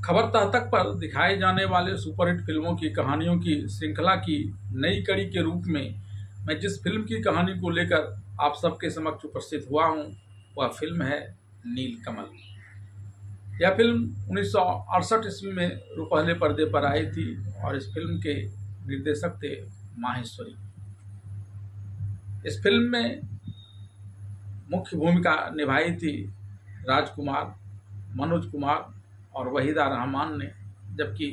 खबर तह तक पर दिखाए जाने वाले सुपरहिट फिल्मों की कहानियों की श्रृंखला की नई कड़ी के रूप में मैं जिस फिल्म की कहानी को लेकर आप सबके समक्ष उपस्थित हुआ हूं, वह फिल्म है नीलकमल। यह फिल्म 1968 ईस्वी में रुपहले पर्दे पर आई थी और इस फिल्म के निर्देशक थे माहेश्वरी। इस फिल्म में मुख्य भूमिका निभाई थी राजकुमार, मनोज कुमार और वहीदा रहमान ने, जबकि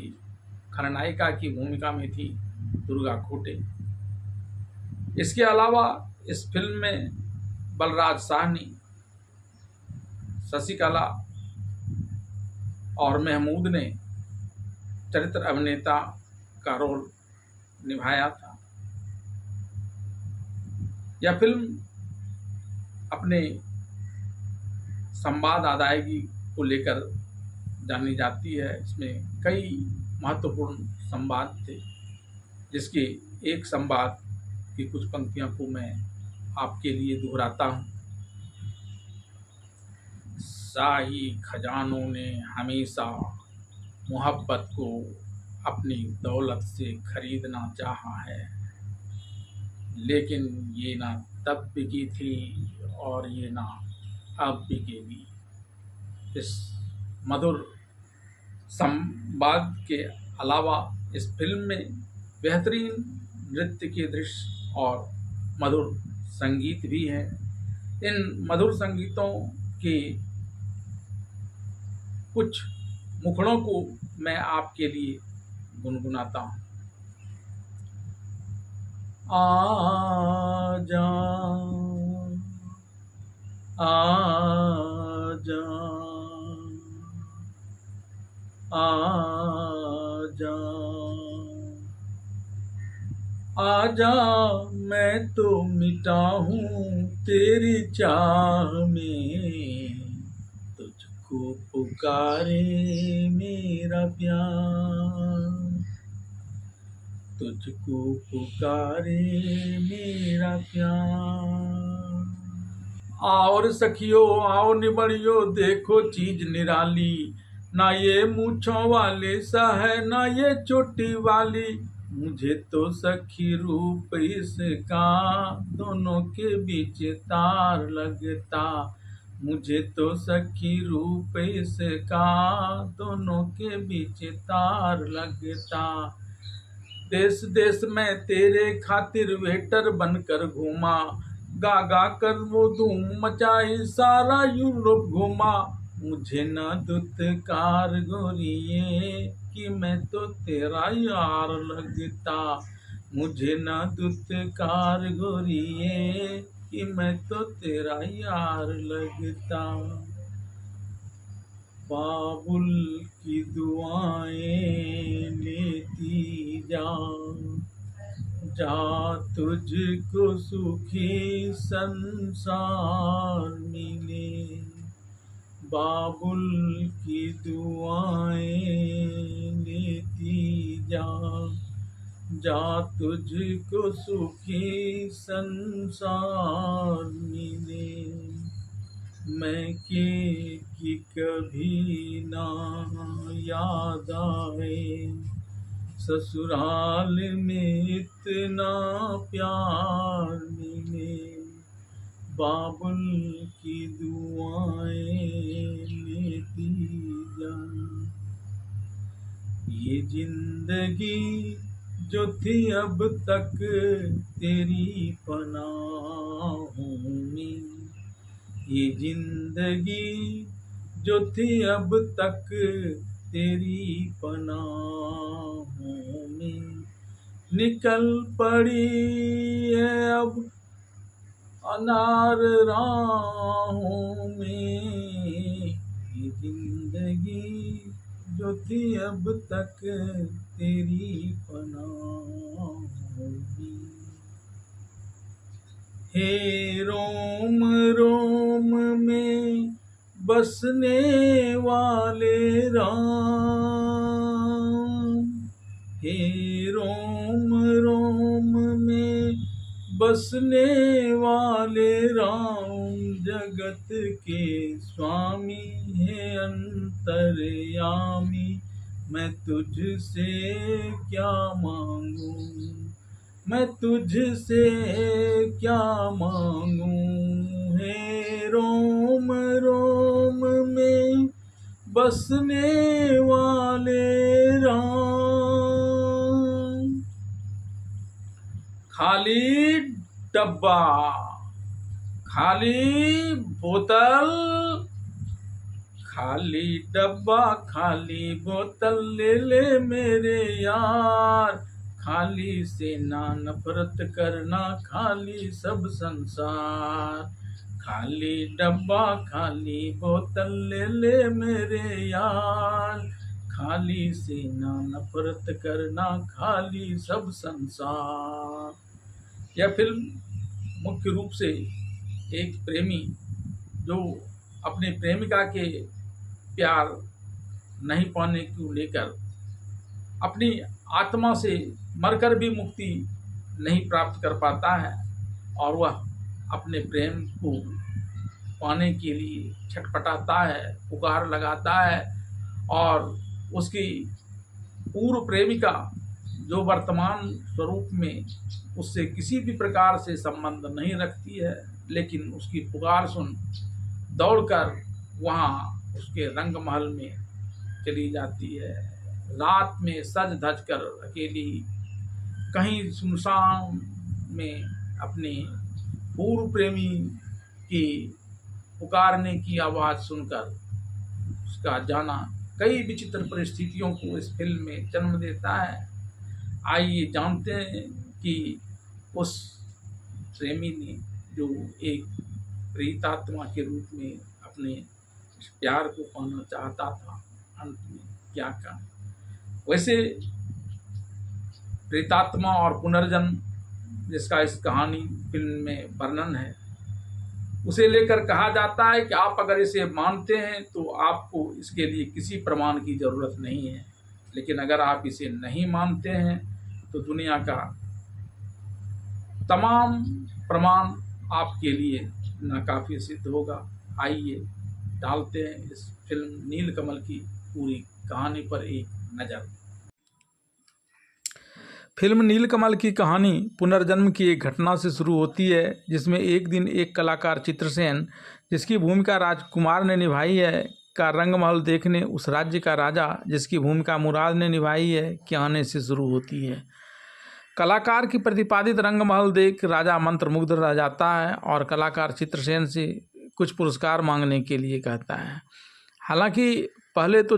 खलनायिका की भूमिका में थी दुर्गा खोटे। इसके अलावा इस फिल्म में बलराज साहनी, शशिकला और महमूद ने चरित्र अभिनेता का रोल निभाया था। यह फिल्म अपने संवाद अदायगी को लेकर जानी जाती है। इसमें कई महत्वपूर्ण संवाद थे, जिसके एक संवाद की कुछ पंक्तियों को मैं आपके लिए दोहराता हूँ। शाही खजानों ने हमेशा मोहब्बत को अपनी दौलत से खरीदना चाहा है, लेकिन ये ना तब बिकी थी और ये ना अब बिकेगी। इस मधुर संवाद के अलावा इस फिल्म में बेहतरीन नृत्य के दृश्य और मधुर संगीत भी हैं। इन मधुर संगीतों के कुछ मुखड़ों को मैं आपके लिए गुनगुनाता हूँ। आजा आजा आजा आजा, मैं तो मिटा हूँ तेरी चाह में, तुझको पुकारे मेरा प्यार, तुझको पुकारे मेरा प्यार। और सखियो आओ निबड़ियो, देखो चीज निराली, ना ये मूंछों वाले सा है ना ये चोटी वाली, मुझे तो सखी रूप इसका दोनों के बीच तार लगता, मुझे तो सखी रूप इसका दोनों के बीच तार लगता। देश देश में तेरे खातिर वेटर बनकर घूमा, गा गा कर वो धूम मचाई सारा यूरोप घूमा, मुझे न दुत्कार गोरिये कि मैं तो तेरा यार लगता, मुझे न दुत्कार गोरिये कि मैं तो तेरा यार लगता। बाबुल की दुआएं लेती जा, जा तुझको सुखी संसार मिले, बाबुल की दुआएं लेती जा, जा तुझको सुखी संसार मिले, मैं की कभी ना याद आए, ससुराल में इतना प्यार मिले, बाबुल की दुआएं लेती जा। ये जिंदगी जो थी अब तक तेरी पनाहों में, ये जिंदगी जो थी अब तक तेरी पनाहों में, निकल पड़ी है अब अनार राहों में, ये जिंदगी जो थी अब तक तेरी पनाहों में। हे रोम रोम में बसने वाले राम, हे रोम रोम में बसने वाले राम, जगत के स्वामी है अंतर्यामी, मैं तुझसे क्या मांगू, मैं तुझसे क्या मांगू, हे रोम रोम में बसने वाले राम। खाली डब्बा, खाली बोतल, खाली डब्बा खाली बोतल ले ले मेरे यार, खाली से ना नफरत करना, खाली सब संसार। खाली डब्बा खाली बोतल ले ले मेरे यार, खाली से ना नफरत करना, खाली सब संसार। यह फिल्म मुख्य रूप से एक प्रेमी जो अपने प्रेमिका के प्यार नहीं पाने को लेकर अपनी आत्मा से मरकर भी मुक्ति नहीं प्राप्त कर पाता है, और वह अपने प्रेम को पाने के लिए छटपटाता है, पुकार लगाता है, और उसकी पूर्व प्रेमिका जो वर्तमान स्वरूप में उससे किसी भी प्रकार से संबंध नहीं रखती है, लेकिन उसकी पुकार सुन दौड़कर वहाँ उसके रंग महल में चली जाती है। रात में सज धज कर अकेली कहीं सुनसान में अपने पूर्व प्रेमी की पुकारने की आवाज़ सुनकर उसका जाना कई विचित्र परिस्थितियों को इस फिल्म में जन्म देता है। आइए जानते हैं कि उस प्रेमी ने जो एक प्रेतात्मा के रूप में अपने प्यार को पाना चाहता था, अंत में क्या कहा। वैसे प्रेतात्मा और पुनर्जन्म जिसका इस कहानी फिल्म में वर्णन है, उसे लेकर कहा जाता है कि आप अगर इसे मानते हैं तो आपको इसके लिए किसी प्रमाण की ज़रूरत नहीं है, लेकिन अगर आप इसे नहीं मानते हैं तो दुनिया का तमाम प्रमाण आपके लिए नाकाफी सिद्ध होगा। आइए डालते हैं इस फिल्म नीलकमल की पूरी कहानी पर एक नज़र। फिल्म नीलकमल की कहानी पुनर्जन्म की एक घटना से शुरू होती है, जिसमें एक दिन एक कलाकार चित्रसेन, जिसकी भूमिका राजकुमार ने निभाई है, का रंगमहल देखने उस राज्य का राजा, जिसकी भूमिका मुराद ने निभाई है, के आने से शुरू होती है। कलाकार की प्रतिपादित रंगमहल देख राजा मंत्रमुग्ध रह जाता है और कलाकार चित्रसेन से कुछ पुरस्कार मांगने के लिए कहता है। हालांकि पहले तो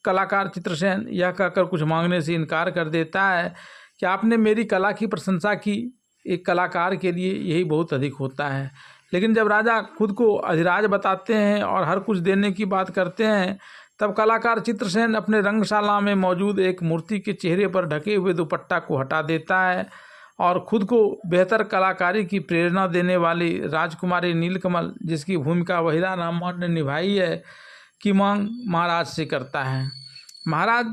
कलाकार चित्रसेन यह कहकर कुछ मांगने से इनकार कर देता है कि आपने मेरी कला की प्रशंसा की, एक कलाकार के लिए यही बहुत अधिक होता है। लेकिन जब राजा खुद को अधिराज बताते हैं और हर कुछ देने की बात करते हैं, तब कलाकार चित्रसेन अपने रंगशाला में मौजूद एक मूर्ति के चेहरे पर ढके हुए दुपट्टा को हटा देता है और खुद को बेहतर कलाकारी की प्रेरणा देने वाली राजकुमारी नीलकमल, जिसकी भूमिका वहीदा रहमान ने निभाई है, की मांग महाराज से करता है। महाराज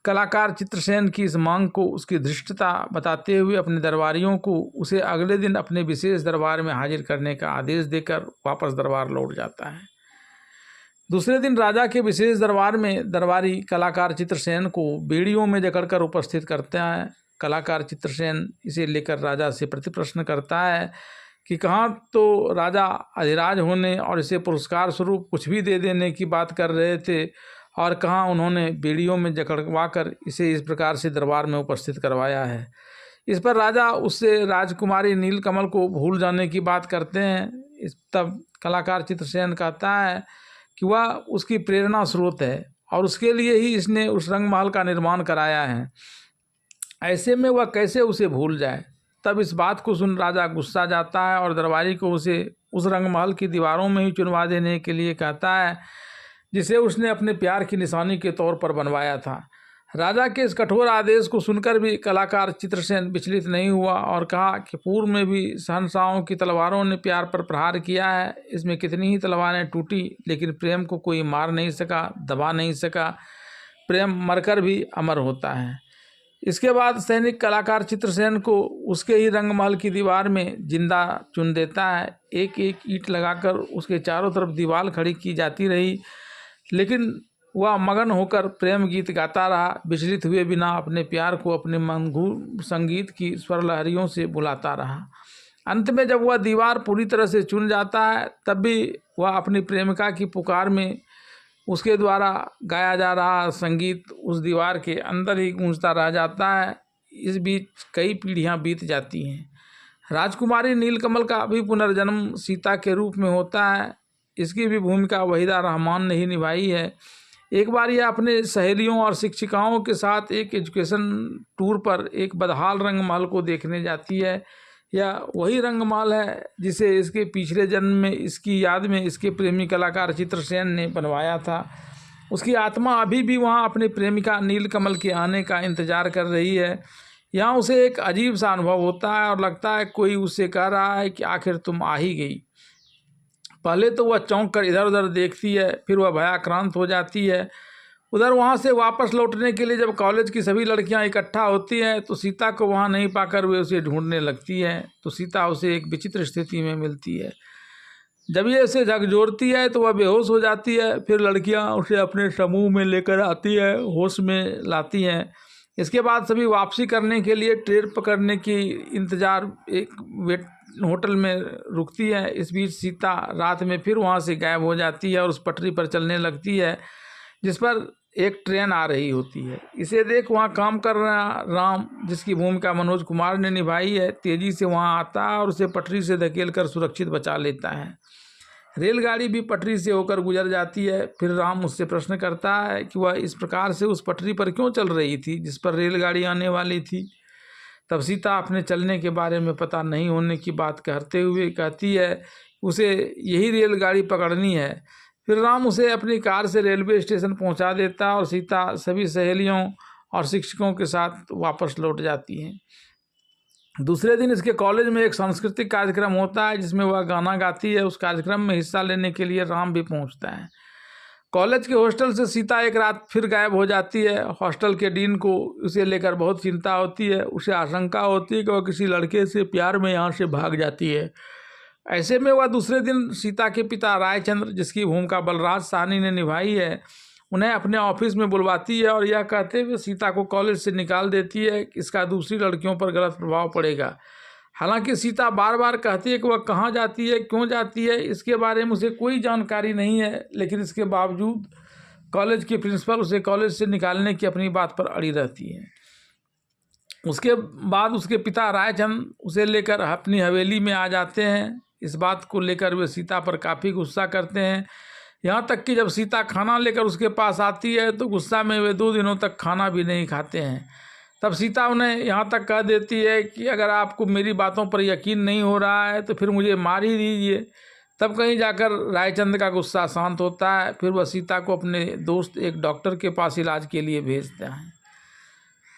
कलाकार चित्रसेन की इस मांग को उसकी धृष्टता बताते हुए अपने दरबारियों को उसे अगले दिन अपने विशेष दरबार में हाजिर करने का आदेश देकर वापस दरबार लौट जाता है। दूसरे दिन राजा के विशेष दरबार में दरबारी कलाकार चित्रसेन को बेड़ियों में जकड़कर उपस्थित करते हैं। कलाकार चित्रसेन इसे लेकर राजा से प्रतिप्रश्न करता है कि कहाँ तो राजा अधिराज होने और इसे पुरस्कार स्वरूप कुछ भी दे देने की बात कर रहे थे, और कहाँ उन्होंने बेड़ियों में जकड़वा कर इसे इस प्रकार से दरबार में उपस्थित करवाया है। इस पर राजा उससे राजकुमारी नीलकमल को भूल जाने की बात करते हैं। तब कलाकार चित्रसेन कहता है कि वह उसकी प्रेरणा स्रोत है और उसके लिए ही इसने उस रंगमहल का निर्माण कराया है, ऐसे में वह कैसे उसे भूल जाए। तब इस बात को सुन राजा गुस्सा जाता है और दरबारी को उसे उस रंगमहल की दीवारों में ही चुनवा देने के लिए कहता है जिसे उसने अपने प्यार की निशानी के तौर पर बनवाया था। राजा के इस कठोर आदेश को सुनकर भी कलाकार चित्रसेन विचलित नहीं हुआ और कहा कि पूर्व में भी शहंशाहों की तलवारों ने प्यार पर प्रहार किया है, इसमें कितनी ही तलवारें टूटी, लेकिन प्रेम को कोई मार नहीं सका, दबा नहीं सका। प्रेम मरकर भी अमर होता है। इसके बाद सैनिक कलाकार चित्रसेन को उसके ही रंगमहल की दीवार में जिंदा चुन देता है। एक एक ईंट लगाकर उसके चारों तरफ दीवार खड़ी की जाती रही, लेकिन वह मगन होकर प्रेम गीत गाता रहा, विचलित हुए बिना अपने प्यार को अपने मंगूर संगीत की स्वर लहरियों से बुलाता रहा। अंत में जब वह दीवार पूरी तरह से चुन जाता है, तब भी वह अपनी प्रेमिका की पुकार में उसके द्वारा गाया जा रहा संगीत उस दीवार के अंदर ही गूंजता रह जाता है। इस बीच कई पीढ़ियां बीत जाती हैं। राजकुमारी नीलकमल का भी पुनर्जन्म सीता के रूप में होता है। इसकी भी भूमिका वहीदा रहमान ने ही निभाई है। एक बार यह अपने सहेलियों और शिक्षिकाओं के साथ एक एजुकेशन टूर पर एक बदहाल रंगमहल को देखने जाती है। यह वही रंगमहल है जिसे इसके पिछले जन्म में इसकी याद में इसके प्रेमी कलाकार चित्रसेन ने बनवाया था। उसकी आत्मा अभी भी वहाँ अपनी प्रेमिका नीलकमल के आने का इंतजार कर रही है। यहाँ उसे एक अजीब सा अनुभव होता है और लगता है कोई उससे कह रहा है कि आखिर तुम आ ही गई। पहले तो वह चौंक कर इधर उधर देखती है, फिर वह भयाक्रांत हो जाती है। उधर वहाँ से वापस लौटने के लिए जब कॉलेज की सभी लड़कियाँ इकट्ठा होती हैं तो सीता को वहाँ नहीं पाकर वे उसे ढूंढने लगती हैं। तो सीता उसे एक विचित्र स्थिति में मिलती है। जब ये उसे झकझोरती है तो वह बेहोश हो जाती है। फिर लड़कियाँ उसे अपने समूह में लेकर आती है, होश में लाती हैं। इसके बाद सभी वापसी करने के लिए ट्रेन पकड़ने की इंतज़ार एक वेट होटल में रुकती है। इस बीच सीता रात में फिर वहाँ से गायब हो जाती है और उस पटरी पर चलने लगती है जिस पर एक ट्रेन आ रही होती है। इसे देख वहाँ काम कर रहा राम, जिसकी भूमिका मनोज कुमार ने निभाई है, तेज़ी से वहाँ आता है और उसे पटरी से धकेल कर सुरक्षित बचा लेता है। रेलगाड़ी भी पटरी से होकर गुजर जाती है। फिर राम उससे प्रश्न करता है कि वह इस प्रकार से उस पटरी पर क्यों चल रही थी जिस पर रेलगाड़ी आने वाली थी। तब सीता अपने चलने के बारे में पता नहीं होने की बात करते हुए कहती है उसे यही रेलगाड़ी पकड़नी है। फिर राम उसे अपनी कार से रेलवे स्टेशन पहुंचा देता है और सीता सभी सहेलियों और शिक्षकों के साथ वापस लौट जाती हैं। दूसरे दिन इसके कॉलेज में एक सांस्कृतिक कार्यक्रम होता है जिसमें वह गाना गाती है। उस कार्यक्रम में हिस्सा लेने के लिए राम भी पहुंचता है। कॉलेज के हॉस्टल से सीता एक रात फिर गायब हो जाती है। हॉस्टल के डीन को उसे लेकर बहुत चिंता होती है। उसे आशंका होती है कि वह किसी लड़के से प्यार में यहाँ से भाग जाती है। ऐसे में वह दूसरे दिन सीता के पिता रायचंद्र, जिसकी भूमिका बलराज साहनी ने निभाई है, उन्हें अपने ऑफिस में बुलवाती है और यह कहते हुए सीता को कॉलेज से निकाल देती है कि इसका दूसरी लड़कियों पर गलत प्रभाव पड़ेगा। हालांकि सीता बार बार कहती है कि वह कहाँ जाती है, क्यों जाती है, इसके बारे में उसे कोई जानकारी नहीं है, लेकिन इसके बावजूद कॉलेज के प्रिंसिपल उसे कॉलेज से निकालने की अपनी बात पर अड़ी रहती है। उसके बाद उसके पिता रायचंद उसे लेकर अपनी हवेली में आ जाते हैं। इस बात को लेकर वे सीता पर काफ़ी गुस्सा करते हैं। यहाँ तक कि जब सीता खाना लेकर उसके पास आती है तो गुस्सा में वे 2 दिनों तक खाना भी नहीं खाते हैं। तब सीता उन्हें यहाँ तक कह देती है कि अगर आपको मेरी बातों पर यकीन नहीं हो रहा है तो फिर मुझे मार ही दीजिए। तब कहीं जाकर रायचंद का गुस्सा शांत होता है। फिर वह सीता को अपने दोस्त एक डॉक्टर के पास इलाज के लिए भेजता है।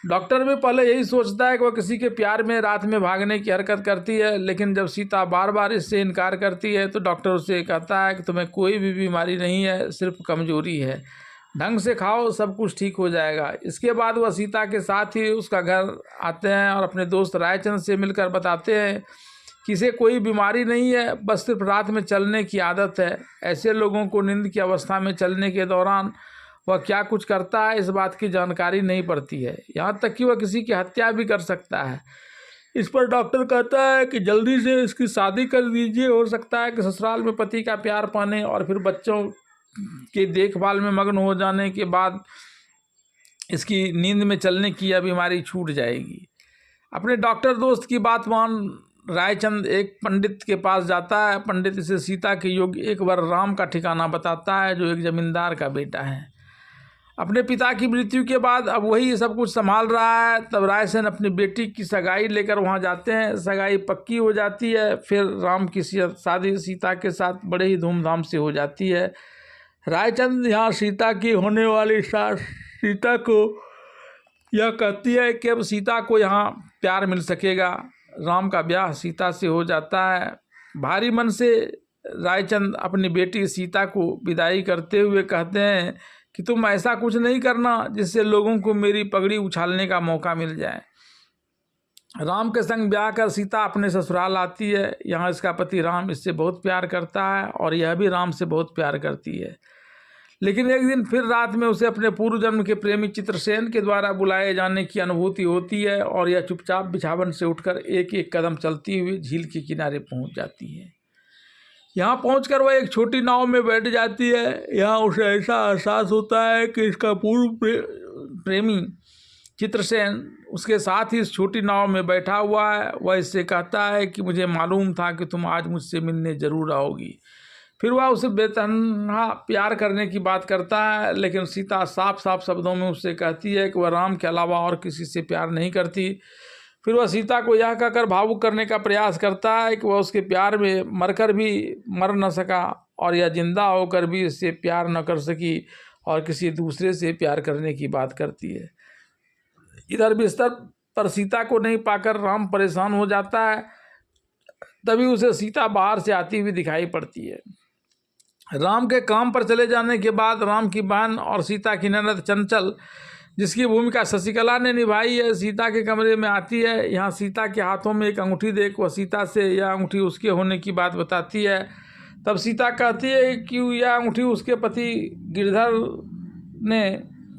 डॉक्टर भी पहले यही सोचता है कि वह किसी के प्यार में रात में भागने की हरकत करती है, लेकिन जब सीता बार बार इससे इनकार करती है तो डॉक्टर उससे कहता है कि तुम्हें कोई भी बीमारी नहीं है, सिर्फ कमजोरी है, ढंग से खाओ, सब कुछ ठीक हो जाएगा। इसके बाद वह सीता के साथ ही उसका घर आते हैं और अपने दोस्त रायचंद से मिलकर बताते हैं कि इसे कोई बीमारी नहीं है, बस सिर्फ रात में चलने की आदत है। ऐसे लोगों को नींद की अवस्था में चलने के दौरान वह क्या कुछ करता है इस बात की जानकारी नहीं पड़ती है, यहाँ तक कि वह किसी की हत्या भी कर सकता है। इस पर डॉक्टर कहता है कि जल्दी से इसकी शादी कर दीजिए, हो सकता है कि ससुराल में पति का प्यार पाने और फिर बच्चों के देखभाल में मग्न हो जाने के बाद इसकी नींद में चलने की यह बीमारी छूट जाएगी। अपने डॉक्टर दोस्त की बात मान रायचंद एक पंडित के पास जाता है। पंडित इसे सीता के योग्य एक बार राम का ठिकाना बताता है जो एक जमींदार का बेटा है। अपने पिता की मृत्यु के बाद अब वही सब कुछ संभाल रहा है। तब रायसेन अपनी बेटी की सगाई लेकर वहाँ जाते हैं। सगाई पक्की हो जाती है। फिर राम की शादी सीता के साथ बड़े ही धूमधाम से हो जाती है। रायचंद यहाँ सीता की होने वाली सास सीता को यह कहती है कि अब सीता को यहाँ प्यार मिल सकेगा। राम का ब्याह सीता से हो जाता है। भारी मन से रायचंद अपनी बेटी सीता को विदाई करते हुए कहते हैं कि तुम ऐसा कुछ नहीं करना जिससे लोगों को मेरी पगड़ी उछालने का मौका मिल जाए। राम के संग ब्याह कर सीता अपने ससुराल आती है। यहाँ इसका पति राम इससे बहुत प्यार करता है और यह भी राम से बहुत प्यार करती है। लेकिन एक दिन फिर रात में उसे अपने पूर्व जन्म के प्रेमी चित्रसेन के द्वारा बुलाए जाने की अनुभूति होती है और यह चुपचाप बिछावन से उठकर एक एक कदम चलती हुई झील के किनारे पहुंच जाती है। यहाँ पहुंचकर वह एक छोटी नाव में बैठ जाती है। यहाँ उसे ऐसा एहसास होता है कि इसका पूर्व प्रेमी चित्रसेन उसके साथ ही इस छोटी नाव में बैठा हुआ है। वह इससे कहता है कि मुझे मालूम था कि तुम आज मुझसे मिलने ज़रूर आओगी। फिर वह उसे बेतहा प्यार करने की बात करता है, लेकिन सीता साफ साफ शब्दों में उससे कहती है कि वह राम के अलावा और किसी से प्यार नहीं करती। फिर वह सीता को यह कहकर भावुक करने का प्रयास करता है कि वह उसके प्यार में मरकर भी मर न सका और यह जिंदा होकर भी इससे प्यार न कर सकी और किसी दूसरे से प्यार करने की बात करती है। इधर बिस्तर पर सीता को नहीं पाकर राम परेशान हो जाता है। तभी उसे सीता बाहर से आती हुई दिखाई पड़ती है। राम के काम पर चले जाने के बाद राम की बहन और सीता की ननद चंचल, जिसकी भूमिका शशिकला ने निभाई है, सीता के कमरे में आती है। यहाँ सीता के हाथों में एक अंगूठी देख वह सीता से यह अंगूठी उसके होने की बात बताती है। तब सीता कहती है कि यह अंगूठी उसके पति गिरधर ने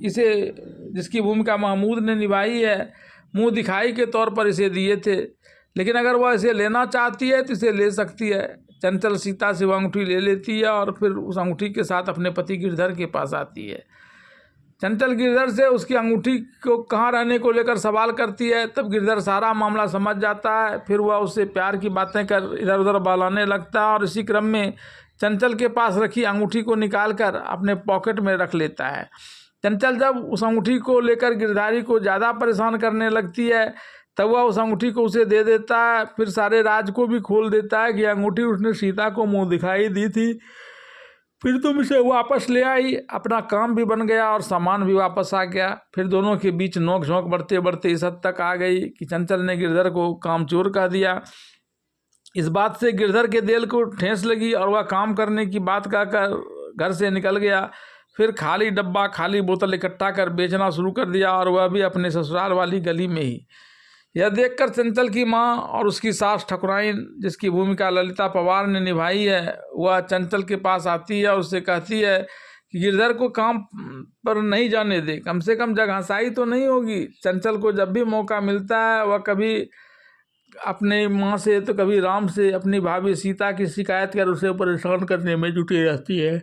इसे, जिसकी भूमिका महमूद ने निभाई है, मुंह दिखाई के तौर पर इसे दिए थे, लेकिन अगर वह इसे लेना चाहती है तो इसे ले सकती है। चंचल सीता से वह अंगूठी ले लेती है और फिर उस अंगूठी के साथ अपने पति गिरधर के पास आती है। चंचल गिरधर से उसकी अंगूठी को कहाँ रहने को लेकर सवाल करती है। तब गिरधर सारा मामला समझ जाता है। फिर वह उससे प्यार की बातें कर इधर उधर बहलाने लगता है और इसी क्रम में चंचल के पास रखी अंगूठी को निकालकर अपने पॉकेट में रख लेता है। चंचल जब उस अंगूठी को लेकर गिरधारी को ज़्यादा परेशान करने लगती है तब वह उस अंगूठी को उसे दे देता है। फिर सारे राज को भी खोल देता है कि अंगूठी उसने सीता को मुंह दिखाई दी थी, फिर तुम इसे वापस ले आई। अपना काम भी बन गया और सामान भी वापस आ गया। फिर दोनों के बीच नोक झोंक बढ़ते बढ़ते इस हद तक आ गई कि चंचल ने गिरधर को कामचोर कह दिया। इस बात से गिरधर के दिल को ठेस लगी और वह काम करने की बात कहकर घर से निकल गया। फिर खाली डब्बा खाली बोतल इकट्ठा कर बेचना शुरू कर दिया और वह भी अपने ससुराल वाली गली में ही। यह देखकर चंचल की माँ और उसकी सास ठकुराइन, जिसकी भूमिका ललिता पवार ने निभाई है, वह चंचल के पास आती है और उससे कहती है कि गिरधर को काम पर नहीं जाने दे, कम से कम जगहंसाई तो नहीं होगी। चंचल को जब भी मौका मिलता है वह कभी अपने माँ से तो कभी राम से अपनी भाभी सीता की शिकायत कर उसे परेशान करने में जुटी रहती है।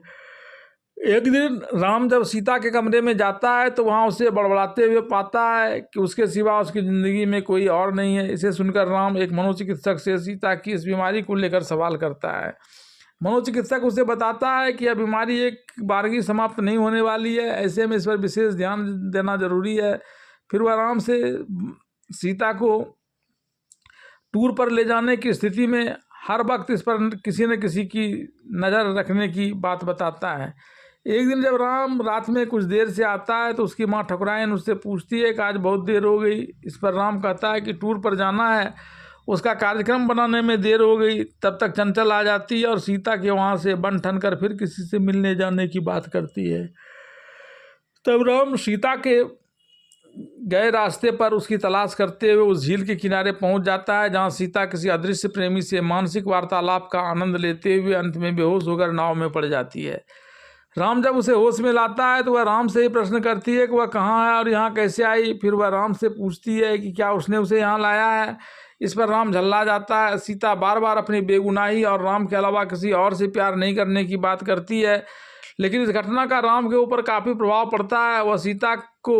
एक दिन राम जब सीता के कमरे में जाता है तो वहाँ उसे बड़बड़ाते हुए पाता है कि उसके सिवा उसकी ज़िंदगी में कोई और नहीं है। इसे सुनकर राम एक मनोचिकित्सक से सीता की इस बीमारी को लेकर सवाल करता है। मनोचिकित्सक उसे बताता है कि यह बीमारी एक बारगी समाप्त नहीं होने वाली है, ऐसे में इस पर विशेष ध्यान देना जरूरी है। फिर वह राम से सीता को टूर पर ले जाने की स्थिति में हर वक्त इस पर किसी न किसी की नज़र रखने की बात बताता है। एक दिन जब राम रात में कुछ देर से आता है तो उसकी माँ ठकुराइन उससे पूछती है कि आज बहुत देर हो गई। इस पर राम कहता है कि टूर पर जाना है, उसका कार्यक्रम बनाने में देर हो गई। तब तक चंचल आ जाती है और सीता के वहाँ से बन ठन कर फिर किसी से मिलने जाने की बात करती है। तब राम सीता के गए रास्ते पर उसकी तलाश करते हुए उस झील के किनारे पहुंच जाता है, जहां सीता किसी अदृश्य प्रेमी से मानसिक वार्तालाप का आनंद लेते हुए अंत में बेहोश होकर नाव में पड़ जाती है। राम जब उसे होश में लाता है तो वह राम से ही प्रश्न करती है कि वह कहाँ है और यहाँ कैसे आई। फिर वह राम से पूछती है कि क्या उसने उसे यहाँ लाया है। इस पर राम झल्ला जाता है। सीता बार बार अपनी बेगुनाही और राम के अलावा किसी और से प्यार नहीं करने की बात करती है, लेकिन इस घटना का राम के ऊपर काफ़ी प्रभाव पड़ता है। वह सीता को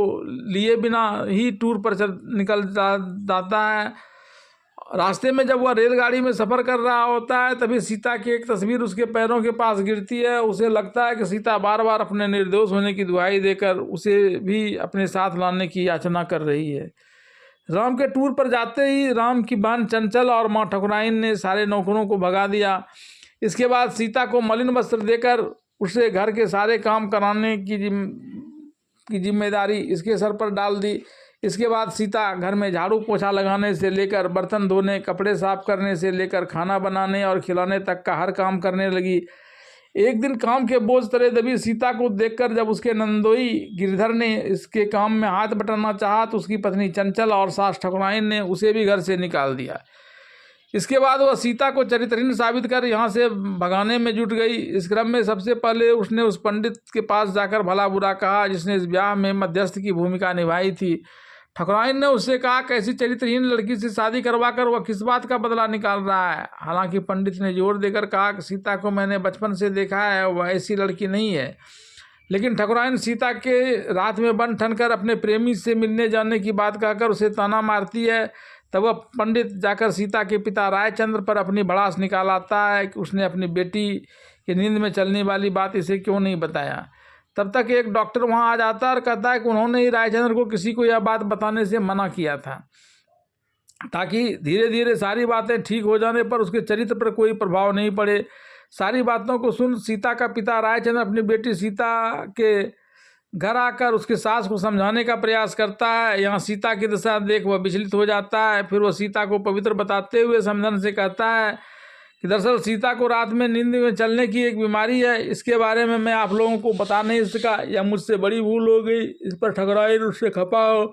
लिए बिना ही टूर पर निकल जाता है। रास्ते में जब वह रेलगाड़ी में सफ़र कर रहा होता है तभी सीता की एक तस्वीर उसके पैरों के पास गिरती है। उसे लगता है कि सीता बार बार अपने निर्दोष होने की दुहाई देकर उसे भी अपने साथ लाने की याचना कर रही है। राम के टूर पर जाते ही राम की बहन चंचल और माँ ठकुराइन ने सारे नौकरों को भगा दिया। इसके बाद सीता को मलिन वस्त्र देकर उसे घर के सारे काम कराने की जिम्मेदारी इसके सर पर डाल दी। इसके बाद सीता घर में झाड़ू पोछा लगाने से लेकर बर्तन धोने, कपड़े साफ करने से लेकर खाना बनाने और खिलाने तक का हर काम करने लगी। एक दिन काम के बोझ तले दबी सीता को देखकर जब उसके नंदोई गिरधर ने इसके काम में हाथ बटाना चाहा तो उसकी पत्नी चंचल और सास ठकुराइन ने उसे भी घर से निकाल दिया। इसके बाद वह सीता को चरित्रहीन साबित कर यहाँ से भगाने में जुट गई। इस क्रम में सबसे पहले उसने उस पंडित के पास जाकर भला बुरा कहा जिसने इस ब्याह में मध्यस्थ की भूमिका निभाई थी। ठकुराइन ने उससे कहा कैसी चरित्रहीन लड़की से शादी करवा कर वह किस बात का बदला निकाल रहा है। हालांकि पंडित ने जोर देकर कहा कि सीता को मैंने बचपन से देखा है, वह ऐसी लड़की नहीं है। लेकिन ठकुराइन सीता के रात में बन ठन कर अपने प्रेमी से मिलने जाने की बात कहकर उसे ताना मारती है। तब वह पंडित जाकर सीता के पिता रायचंद्र पर अपनी भड़ास निकाल आता है कि उसने अपनी बेटी की नींद में चलने वाली बात इसे क्यों नहीं बताया। तब तक एक डॉक्टर वहां आ जाता है और कहता है कि उन्होंने ही रायचंद्र को किसी को यह बात बताने से मना किया था, ताकि धीरे धीरे सारी बातें ठीक हो जाने पर उसके चरित्र पर कोई प्रभाव नहीं पड़े। सारी बातों को सुन सीता का पिता रायचंद्र अपनी बेटी सीता के घर आकर उसके सास को समझाने का प्रयास करता है। यहाँ सीता की दशा देख वह विचलित हो जाता है। फिर वह सीता को पवित्र बताते हुए समझन से कहता है कि दरअसल सीता को रात में नींद में चलने की एक बीमारी है। इसके बारे में मैं आप लोगों को बता नहीं सका, यह मुझसे बड़ी भूल हो गई। इस पर ठकुराइन उससे खपा हो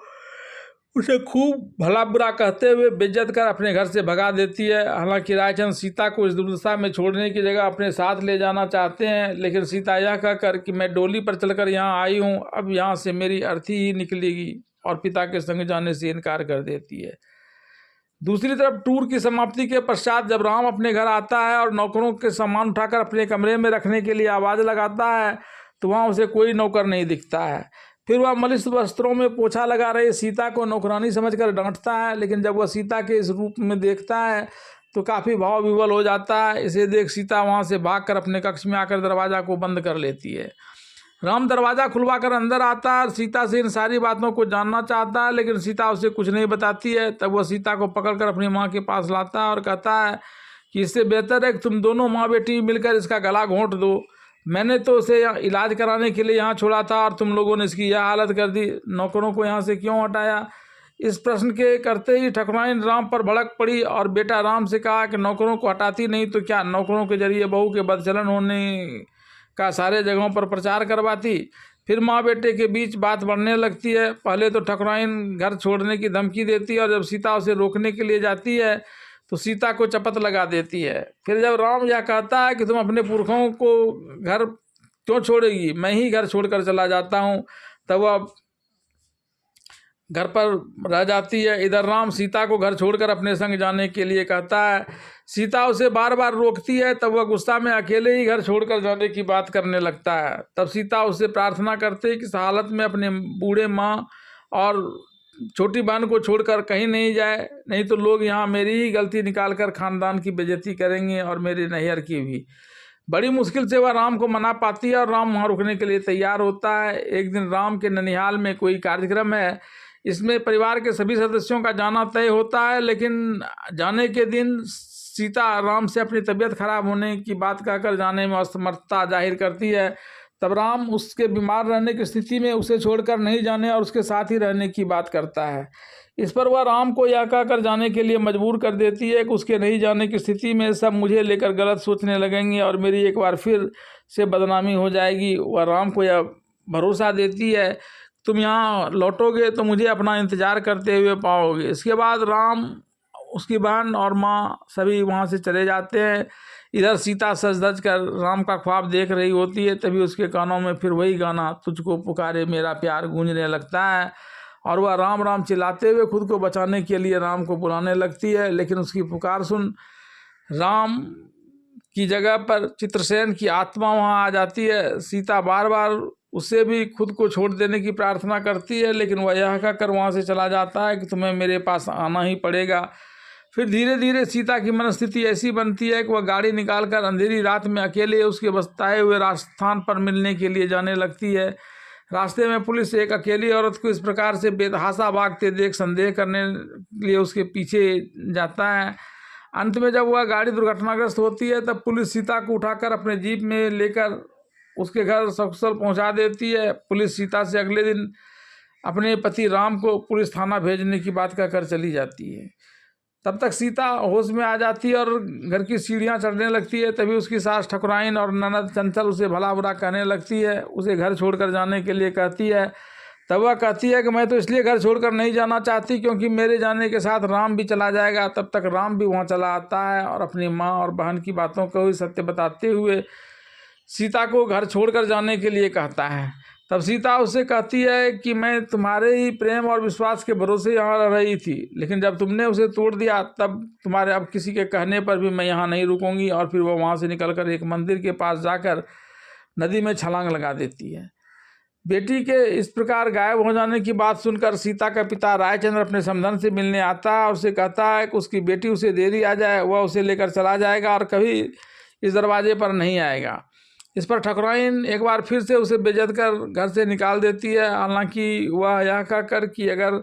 उसे खूब भला बुरा कहते हुए बेइज्जत कर अपने घर से भगा देती है। हालांकि रायचंद्र सीता को इस दुर्दशा में छोड़ने की जगह अपने साथ ले जाना चाहते हैं, लेकिन सीता यह कहकर कि मैं डोली पर चलकर यहाँ आई हूँ, अब यहाँ से मेरी अर्थी ही निकलेगी, और पिता के संग जाने से इनकार कर देती है। दूसरी तरफ टूर की समाप्ति के पश्चात जब राम अपने घर आता है और नौकरों के सामान उठाकर अपने कमरे में रखने के लिए आवाज़ लगाता है तो वहाँ उसे कोई नौकर नहीं दिखता है। फिर वह मलिष्ठ वस्त्रों में पोछा लगा रहे सीता को नौकरानी समझकर डांटता है, लेकिन जब वह सीता के इस रूप में देखता है तो काफ़ी भाव विवल हो जाता है। इसे देख सीता वहाँ से भागकर अपने कक्ष में आकर दरवाज़ा को बंद कर लेती है। राम दरवाज़ा खुलवाकर अंदर आता है और सीता से इन सारी बातों को जानना चाहता है, लेकिन सीता उसे कुछ नहीं बताती है। तब वह सीता को पकड़कर अपनी माँ के पास लाता है और कहता है कि इससे बेहतर है कि तुम दोनों माँ बेटी मिलकर इसका गला घोंट दो। मैंने तो उसे इलाज कराने के लिए यहाँ छोड़ा था और तुम लोगों ने इसकी यह हालत कर दी। नौकरों को यहाँ से क्यों हटाया? इस प्रश्न के करते ही ठकुराइन राम पर भड़क पड़ी और बेटा राम से कहा कि नौकरों को हटाती नहीं तो क्या नौकरों के जरिए बहू के बदचलन होने का सारे जगहों पर प्रचार करवाती। फिर माँ बेटे के बीच बात बढ़ने लगती है। पहले तो ठकुराइन घर छोड़ने की धमकी देती है और जब सीता उसे रोकने के लिए जाती है तो सीता को चपत लगा देती है। फिर जब राम यह कहता है कि तुम अपने पुरखों को घर क्यों छोड़ेगी, मैं ही घर छोड़कर चला जाता हूँ, तब वह घर पर रह जाती है। इधर राम सीता को घर छोड़कर अपने संग जाने के लिए कहता है। सीता उसे बार बार रोकती है, तब वह गुस्सा में अकेले ही घर छोड़कर जाने की बात करने लगता है। तब सीता उससे प्रार्थना करती है कि इस हालत में अपने बूढ़े माँ और छोटी बहन को छोड़कर कहीं नहीं जाए, नहीं तो लोग यहाँ मेरी ही गलती निकालकर खानदान की बेइज्जती करेंगे और मेरे नैहर की भी। बड़ी मुश्किल से वह राम को मना पाती है और राम वहाँ रुकने के लिए तैयार होता है। एक दिन राम के ननिहाल में कोई कार्यक्रम है, इसमें परिवार के सभी सदस्यों का जाना तय होता है, लेकिन जाने के दिन सीता राम से अपनी तबीयत खराब होने की बात कहकर जाने में असमर्थता जाहिर करती है। तब राम उसके बीमार रहने की स्थिति में उसे छोड़कर नहीं जाने और उसके साथ ही रहने की बात करता है। इस पर वह राम को यह कहकर जाने के लिए मजबूर कर देती है कि उसके नहीं जाने की स्थिति में सब मुझे लेकर गलत सोचने लगेंगे और मेरी एक बार फिर से बदनामी हो जाएगी। वह राम को यह भरोसा देती है तुम यहाँ लौटोगे तो मुझे अपना इंतज़ार करते हुए पाओगे। इसके बाद राम, उसकी बहन और माँ सभी वहाँ से चले जाते हैं। इधर सीता सज धज कर राम का ख्वाब देख रही होती है, तभी उसके कानों में फिर वही गाना तुझको पुकारे मेरा प्यार गूंजने लगता है और वह राम राम चिल्लाते हुए खुद को बचाने के लिए राम को बुलाने लगती है। लेकिन उसकी पुकार सुन राम की जगह पर चित्रसेन की आत्मा वहाँ आ जाती है। सीता बार बार उससे भी खुद को छोड़ देने की प्रार्थना करती है, लेकिन वह यह कहकर वहाँ से चला जाता है कि तुम्हें मेरे पास आना ही पड़ेगा। फिर धीरे धीरे सीता की मनस्थिति ऐसी बनती है कि वह गाड़ी निकालकर अंधेरी रात में अकेले उसके बताए हुए राजस्थान पर मिलने के लिए जाने लगती है। रास्ते में पुलिस एक अकेली औरत को इस प्रकार से बेतहाशा भागते देख संदेह करने के लिए उसके पीछे जाता है। अंत में जब वह गाड़ी दुर्घटनाग्रस्त होती है तब पुलिस सीता को उठाकर अपने जीप में लेकर उसके घर सकुशल पहुंचा देती है। पुलिस सीता से अगले दिन अपने पति राम को पुलिस थाना भेजने की बात कहकर चली जाती है। तब तक सीता होश में आ जाती है और घर की सीढ़ियाँ चढ़ने लगती है। तभी उसकी सास ठकुराइन और ननद चंचल उसे भला बुरा कहने लगती है, उसे घर छोड़कर जाने के लिए कहती है। तब वह कहती है कि मैं तो इसलिए घर छोड़कर नहीं जाना चाहती क्योंकि मेरे जाने के साथ राम भी चला जाएगा। तब तक राम भी वहाँ चला आता है और अपनी माँ और बहन की बातों को ही सत्य बताते हुए सीता को घर छोड़कर जाने के लिए कहता है। तब सीता उससे कहती है कि मैं तुम्हारे ही प्रेम और विश्वास के भरोसे यहाँ रह रही थी, लेकिन जब तुमने उसे तोड़ दिया तब तुम्हारे अब किसी के कहने पर भी मैं यहाँ नहीं रुकूंगी। और फिर वह वहाँ से निकलकर एक मंदिर के पास जाकर नदी में छलांग लगा देती है। बेटी के इस प्रकार गायब हो जाने की बात सुनकर सीता का पिता रायचंद्र अपने समधन से मिलने आता है और उसे कहता है कि उसकी बेटी उसे देरी आ जाए, वह उसे लेकर चला जाएगा और कभी इस दरवाजे पर नहीं आएगा। इस पर ठकुराइन एक बार फिर से उसे बेइज्जत कर घर से निकाल देती है। हालांकि वह यह कहकर कि अगर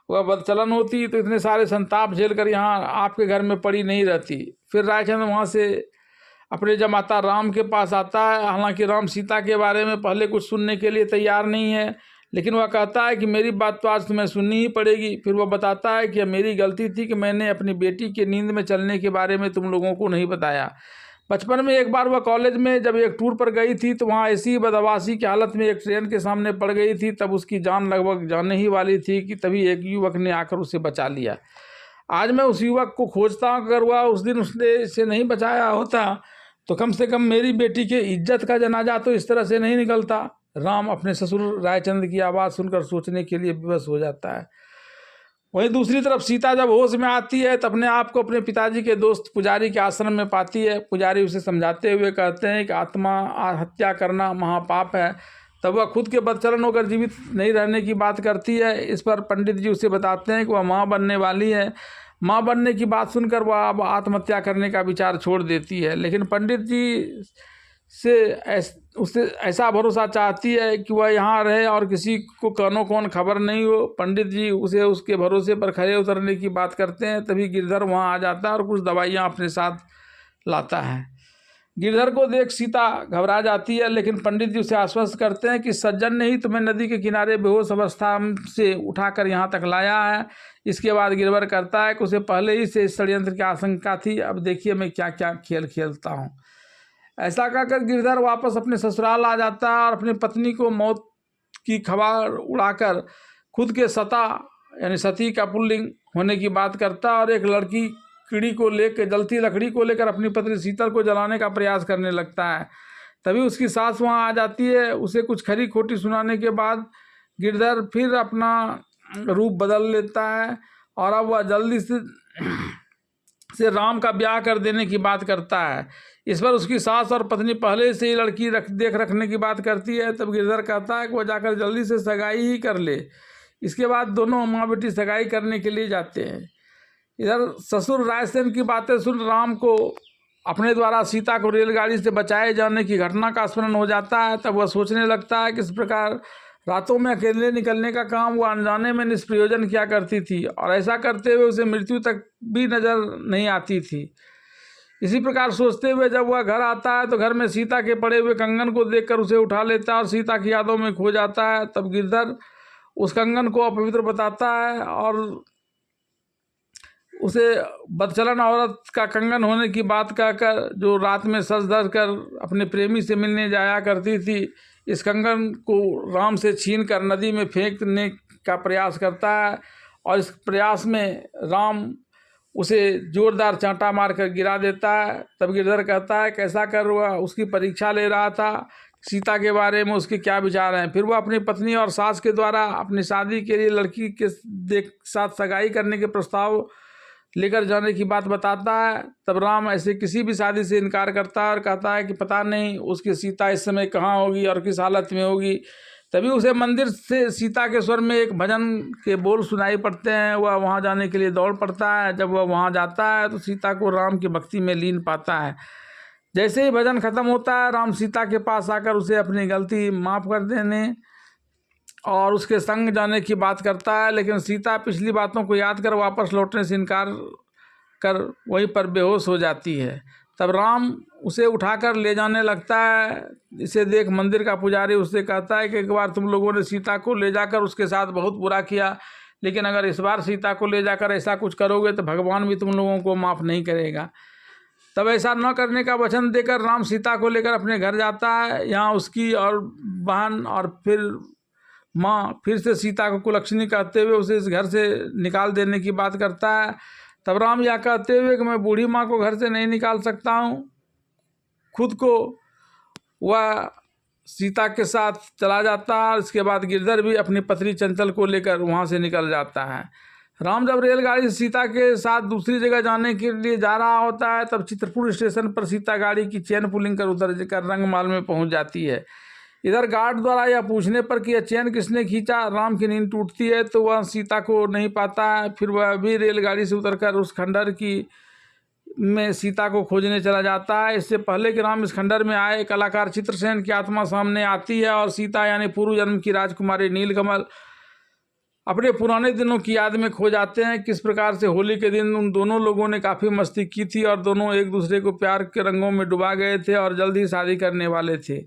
वह बदचलन होती तो इतने सारे संताप झेल कर यहाँ आपके घर में पड़ी नहीं रहती। फिर रायचंद्र वहाँ से अपने जमाता राम के पास आता है। हालांकि राम सीता के बारे में पहले कुछ सुनने के लिए तैयार नहीं है, लेकिन वह कहता है कि मेरी बात तो आज तुम्हें सुननी ही पड़ेगी। फिर वह बताता है कि मेरी गलती थी कि मैंने अपनी बेटी के नींद में चलने के बारे में तुम लोगों को नहीं बताया। बचपन में एक बार वह कॉलेज में जब एक टूर पर गई थी तो वहाँ ऐसी बदहवासी की हालत में एक ट्रेन के सामने पड़ गई थी। तब उसकी जान लगभग जाने ही वाली थी कि तभी एक युवक ने आकर उसे बचा लिया। आज मैं उस युवक को खोजता हूँ। अगर वह उस दिन उसने इसे नहीं बचाया होता तो कम से कम मेरी बेटी के इज्जत का जनाजा तो इस तरह से नहीं निकलता। राम अपने ससुर रायचंद्र की आवाज़ सुनकर सोचने के लिए विवश हो जाता है। वहीं दूसरी तरफ सीता जब होश में आती है तो अपने आप को अपने पिताजी के दोस्त पुजारी के आश्रम में पाती है। पुजारी उसे समझाते हुए कहते हैं कि आत्मा हत्या करना महापाप है। तब वह खुद के बदचलन होकर जीवित नहीं रहने की बात करती है। इस पर पंडित जी उसे बताते हैं कि वह माँ बनने वाली है। माँ बनने की बात सुनकर वह अब आत्महत्या करने का विचार छोड़ देती है, लेकिन पंडित जी उससे ऐसा भरोसा चाहती है कि वह यहाँ रहे और किसी को कौनो कौन खबर नहीं हो। पंडित जी उसे उसके भरोसे पर खड़े उतरने की बात करते हैं। तभी गिरधर वहाँ आ जाता है और कुछ दवाइयाँ अपने साथ लाता है। गिरधर को देख सीता घबरा जाती है, लेकिन पंडित जी उसे आश्वस्त करते हैं कि सज्जन ने ही तुम्हें नदी के किनारे बेहोश अवस्था से उठाकर यहाँ तक लाया है। इसके बाद गिरधर करता है कि उसे पहले ही से इस षड्यंत्र की आशंका थी। अब देखिए मैं क्या क्या खेल खेलता हूँ। ऐसा कहकर गिरधर वापस अपने ससुराल आ जाता है और अपनी पत्नी को मौत की खबर उड़ाकर खुद के सता यानी सती का पुल्लिंग होने की बात करता है और एक लड़की कीड़ी को लेकर जलती लकड़ी को लेकर अपनी पत्नी शीतल को जलाने का प्रयास करने लगता है। तभी उसकी सास वहाँ आ जाती है। उसे कुछ खरी खोटी सुनाने के बाद गिरधर फिर अपना रूप बदल लेता है और अब वह जल्दी से राम का ब्याह कर देने की बात करता है। इस पर उसकी सास और पत्नी पहले से ही लड़की देख रखने की बात करती है। तब गिरधर कहता है कि वह जाकर जल्दी से सगाई ही कर ले। इसके बाद दोनों माँ बेटी सगाई करने के लिए जाते हैं। इधर ससुर रायसेन की बातें सुन राम को अपने द्वारा सीता को रेलगाड़ी से बचाए जाने की घटना का स्मरण हो जाता है। तब वह सोचने लगता है कि इस प्रकार रातों में अकेले निकलने का काम वह अनजाने में निष्प्रयोजन किया करती थी और ऐसा करते हुए उसे मृत्यु तक भी नजर नहीं आती थी। इसी प्रकार सोचते हुए जब वह घर आता है तो घर में सीता के पड़े हुए कंगन को देखकर उसे उठा लेता है और सीता की यादों में खो जाता है। तब गिरधर उस कंगन को अपवित्र बताता है और उसे बदचलन औरत का कंगन होने की बात कहकर जो रात में सज धज कर अपने प्रेमी से मिलने जाया करती थी, इस कंगन को राम से छीन कर नदी में फेंकने का प्रयास करता है और इस प्रयास में राम उसे जोरदार चांटा मारकर गिरा देता है। तब गिरधर कहता है कैसा कर वह उसकी परीक्षा ले रहा था, सीता के बारे में उसके क्या विचार हैं। फिर वह अपनी पत्नी और सास के द्वारा अपनी शादी के लिए लड़की के साथ सगाई करने के प्रस्ताव लेकर जाने की बात बताता है। तब राम ऐसे किसी भी शादी से इनकार करता है और कहता है कि पता नहीं उसकी सीता इस समय कहाँ होगी और किस हालत में होगी। तभी उसे मंदिर से सीता के स्वर में एक भजन के बोल सुनाई पड़ते हैं। वह वहाँ जाने के लिए दौड़ पड़ता है। जब वह वहाँ जाता है तो सीता को राम की भक्ति में लीन पाता है। जैसे ही भजन खत्म होता है राम सीता के पास आकर उसे अपनी गलती माफ़ कर देने और उसके संग जाने की बात करता है, लेकिन सीता पिछली बातों को याद कर वापस लौटने से इनकार कर वहीं पर बेहोश हो जाती है। तब राम उसे उठाकर ले जाने लगता है। इसे देख मंदिर का पुजारी उससे कहता है कि एक बार तुम लोगों ने सीता को ले जाकर उसके साथ बहुत बुरा किया, लेकिन अगर इस बार सीता को ले जाकर ऐसा कुछ करोगे तो भगवान भी तुम लोगों को माफ़ नहीं करेगा। तब ऐसा न करने का वचन देकर राम सीता को लेकर अपने घर जाता है। यहाँ उसकी और बहन और फिर माँ फिर से सीता को कुलक्षणी कहते हुए उसे इस घर से निकाल देने की बात करता है। तब राम यह कहते हुए कि मैं बूढ़ी माँ को घर से नहीं निकाल सकता हूँ, खुद को वह सीता के साथ चला जाता है। इसके बाद गिरधर भी अपनी पत्नी चंचल को लेकर वहाँ से निकल जाता है। राम जब रेलगाड़ी से सीता के साथ दूसरी जगह जाने के लिए जा रहा होता है तब चित्रकूट स्टेशन पर सीता गाड़ी की चेन पुलिंग कर उतर कर रंगमाल में पहुंच जाती है। इधर गार्ड द्वारा यह पूछने पर कि यह चेन किसने खींचा, राम की नींद टूटती है तो वह सीता को नहीं पाता है। फिर वह भी रेलगाड़ी से उतरकर उस खंडर की में सीता को खोजने चला जाता है। इससे पहले कि राम इस खंडर में आए, कलाकार चित्रसेन की आत्मा सामने आती है और सीता यानी पूर्व जन्म की राजकुमारी नीलकमल अपने पुराने दिनों की याद में खो जाते हैं। किस प्रकार से होली के दिन उन दोनों लोगों ने काफ़ी मस्ती की थी और दोनों एक दूसरे को प्यार के रंगों में डुबा गए थे और जल्द ही शादी करने वाले थे।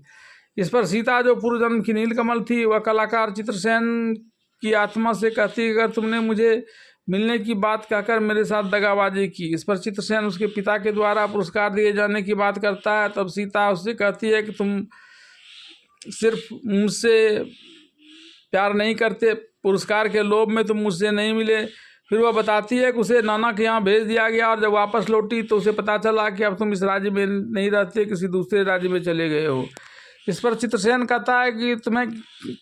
इस पर सीता जो पूर्व जन्म की नीलकमल थी वह कलाकार चित्रसेन की आत्मा से कहती अगर तुमने मुझे मिलने की बात कहकर मेरे साथ दगाबाजी की। इस पर चित्रसेन उसके पिता के द्वारा पुरस्कार दिए जाने की बात करता है। तब सीता उससे कहती है कि तुम सिर्फ मुझसे प्यार नहीं करते, पुरस्कार के लोभ में तुम मुझसे नहीं मिले। फिर वह बताती है कि उसे नाना के यहाँ भेज दिया गया और जब वापस लौटी तो उसे पता चला कि अब तुम इस राज्य में नहीं रहते, किसी दूसरे राज्य में चले गए हो। इस पर चित्रसेन कहता है कि तुम्हें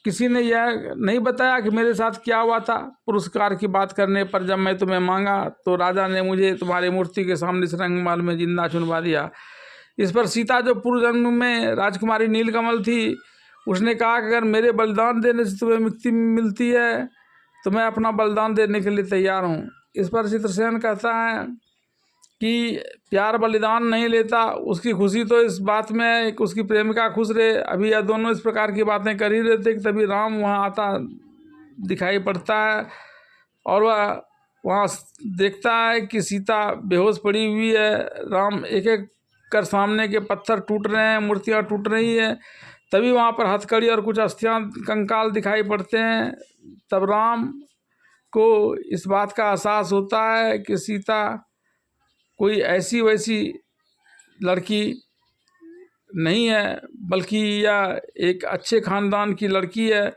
किसी ने यह नहीं बताया कि मेरे साथ क्या हुआ था। पुरस्कार की बात करने पर जब मैं तुम्हें मांगा तो राजा ने मुझे तुम्हारी मूर्ति के सामने इस रंगमाल में जिंदा चुनवा दिया। इस पर सीता जो पूर्व जन्म में राजकुमारी नीलकमल थी उसने कहा कि अगर मेरे बलिदान देने से तुम्हें मुक्ति मिलती है तो मैं अपना बलिदान देने के लिए तैयार हूँ। इस पर चित्रसेन कहता है कि प्यार बलिदान नहीं लेता, उसकी खुशी तो इस बात में है कि उसकी प्रेमिका खुश रहे। अभी यह दोनों इस प्रकार की बातें कर ही रहे थे कि तभी राम वहाँ आता दिखाई पड़ता है और वह वहाँ देखता है कि सीता बेहोश पड़ी हुई है। राम एक एक कर सामने के पत्थर टूट रहे हैं, मूर्तियाँ टूट रही हैं। तभी वहाँ पर हथकड़ी और कुछ अस्थियाँ कंकाल दिखाई पड़ते हैं। तब राम को इस बात का एहसास होता है कि सीता कोई ऐसी वैसी लड़की नहीं है बल्कि यह एक अच्छे खानदान की लड़की है।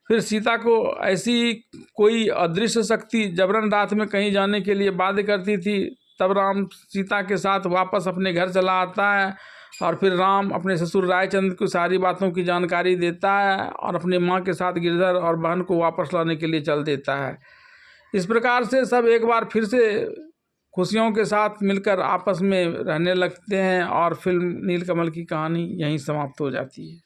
फिर सीता को ऐसी कोई अदृश्य शक्ति जबरन रात में कहीं जाने के लिए बाध्य करती थी। तब राम सीता के साथ वापस अपने घर चला आता है और फिर राम अपने ससुर रायचंद्र को सारी बातों की जानकारी देता है और अपनी माँ के साथ गिरधर और बहन को वापस लाने के लिए चल देता है। इस प्रकार से सब एक बार फिर से खुशियों के साथ मिलकर आपस में रहने लगते हैं और फिल्म नीलकमल की कहानी यहीं समाप्त हो जाती है।